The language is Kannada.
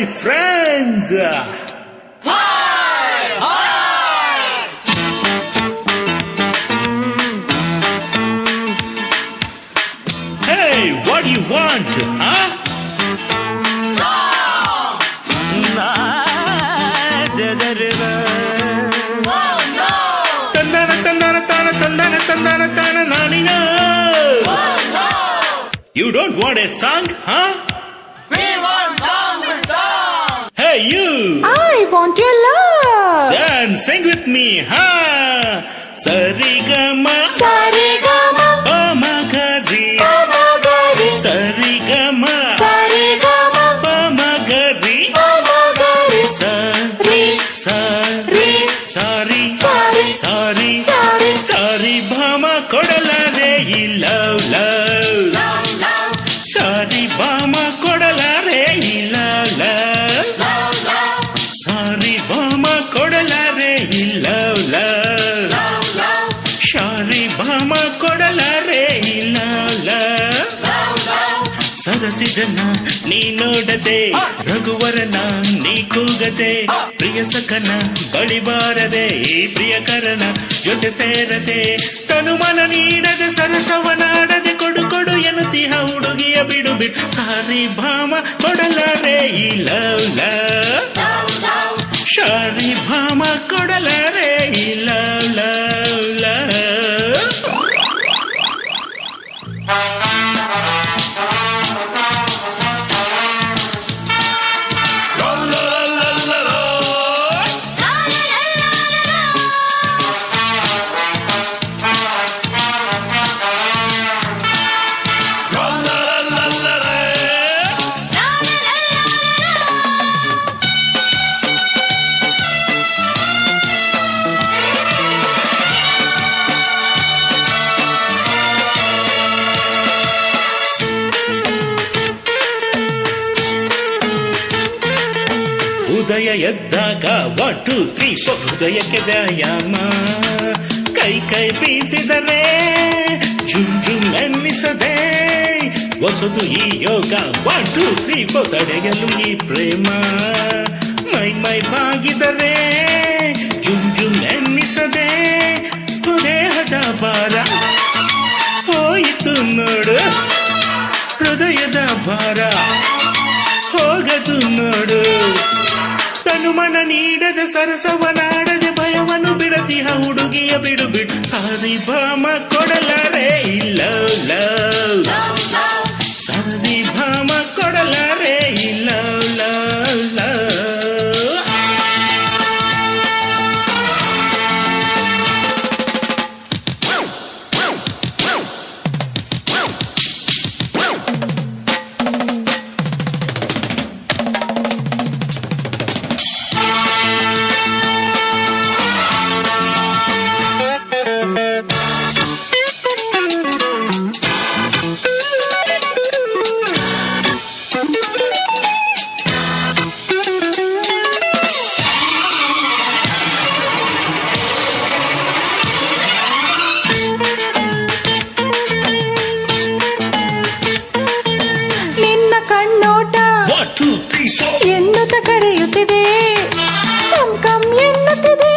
friends. Hi! Hi! Hey, what do you want, huh? Song! The river. Oh no! Tandana, tandana, tana, tandana, tandana, tana, nanina. Oh no! You don't want a song, huh? We want song with song! Hey, you! I want your love. Then sing with me, huh? Sarigama, Sarigama, Pamagari. Pamagari, Sarigama, Sarigama, Pamagari. Pamagari, Sari, sari, Sari, sari, Sari, sari, Sari, sari, Bhama kodalare I love, love. Love, love, Sari, Bhama kodalare I love, love. love, love, Sari, Bhama kodalare I love, love. love, love, Shari, Bhama kodalare I love, love. love, love. ಸರಸಿ ಜನ ನೀ ನೋಡದೆ ರಘುವರನ ನೀ ಕೂಗದೆ ಪ್ರಿಯ ಸಖನ ಬಳಿ ಬಾರದೆ ಈ ಪ್ರಿಯಕರನ ಜೊತೆ ಸೇರದೆ ತನುಮನ ನೀಡದೆ ಸರಸವನಾಡದೆ ಕೊಡು ಕೊಡು ಎನ್ನುತ್ತೀಹ ಹುಡುಗಿಯ ಬಿಡು ಬಿಡು ಸಾರಿ ಭಾಮ ಕೊಡಲಾರೆ ಈ ಲವ್ ಲವ್ ಶಾರಿ ಭಾಮ ಕೊಡಲಾರೆ ಈ ಲವ್ ಲವ್ ಲವ್ ಉದಯ ಎದ್ದಾಗ 1 2 3 4 ಹೃದಯಕ್ಕೆ ವ್ಯಾಯಾಮ ಕೈ ಕೈ ಬೀಸಿದರೆ ಜುಮ್ ಜುಮ್ ಎನ್ನಿಸದೆ ಹೊಸದು ಈ ಯೋಗ 1 2 3 4 ತಡೆಯಲು ಈ ಪ್ರೇಮ ಮೈ ಮೈ ಬಾಗಿದರೆ ಜುಮ್ ಜುಮ್ ಎನ್ನಿಸದೆ ದೇಹದ ಭಾರ ಹೋಯಿತು ನೋಡು ಹೃದಯದ ಭಾರ ಹೋಗದು ನೋಡು ತನುಮನ ನೀಡದೆ ಸರಸವನಾಡದೆ ಭಯವನ್ನು ಬಿಡದಿಹ ಹುಡುಗಿಯ ಬಿಡು ಬಿಡು ಸಾರಿ ಭಾಮ ಕೊಡಲಾರೆ ಇಲ್ಲ ಲವ್ ಸಾರಿ ಭಾಮ ಕೊಡಲಾರೆ ಇಲ್ಲ ಲವ್ ಲವ್ ಎನ್ನುತ್ತ ಕರೆಯುತ್ತಿದೆ ಕಮ್ ಕಮ್ ಎನ್ನುತ್ತಿದೆ